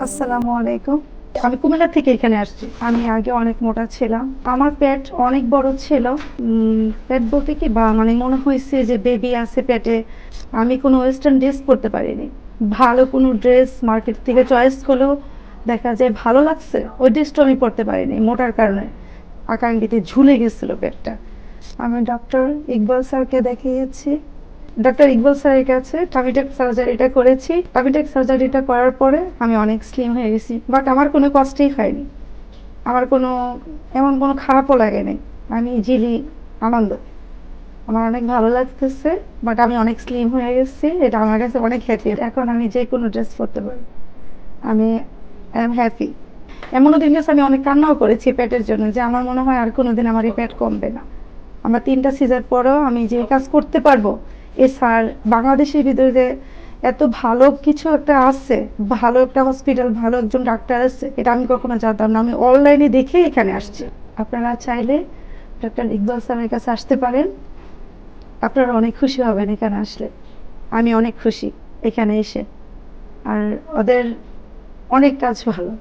আসসালামু আলাইকুম। আমি কুমিল্লা থেকে এখানে আসছি। আমি আগে অনেক মোটা ছিলাম। আমার পেট অনেক বড় ছিল। পেট বলতে কি মানে মনে হয়েছে যে বেবি আছে পেটে। আমি কোনো ওয়েস্টার্ন ড্রেস পরতে পারিনি। ভালো কোনো ড্রেস মার্কেট থেকে চয়েস করলেও দেখা যায় ভালো লাগছে, ওই ড্রেসটা আমি পরতে পারিনি মোটার কারণে। আকাঙ্ক্ষিতে ঝুলে গেছিল পেটটা। আমি ডক্টর ইকবাল স্যারকে দেখিয়েছি। ডক্টর ইকবাল স্যারের কাছে টামিটেক সার্জারিটা করেছি। টামিটেক সার্জারিটা করার পরে আমি অনেক স্লিম হয়ে গেছি, বাট আমার কোনো কষ্টই হয়নি। আমার এমন কোনো খারাপও লাগেনি। আমি ইজিলি আনন্দ, আমার অনেক ভালো লাগতেছে। বাট আমি অনেক স্লিম হয়ে গেছি, এটা আমার কাছে অনেক হ্যাপি। এখন আমি যে কোনো ড্রেস পরতে পারি, আমি আই এম হ্যাপি। এমনও দিন গেছে আমি অনেক কান্নাও করেছি পেটের জন্য, যে আমার মনে হয় আর কোনোদিন আমার এই পেট কমবে না। আমার 3টা সিজার পরেও আমি যে কাজ করতে পারবো, এ স্যার বাংলাদেশের ভিতরে এত ভালো কিছু একটা আছে, ভালো একটা হসপিটাল, ভালো একজন ডাক্তার আছে, এটা আমি কখনো জানতাম না। আমি অনলাইনে দেখে এখানে আসছি। আপনারা চাইলে ডক্টর ইকবাল স্যারের কাছে আসতে পারেন। আপনারা অনেক খুশি হবেন এখানে আসলে। আমি অনেক খুশি এখানে এসে। আর ওদের অনেক কাজ ভালো।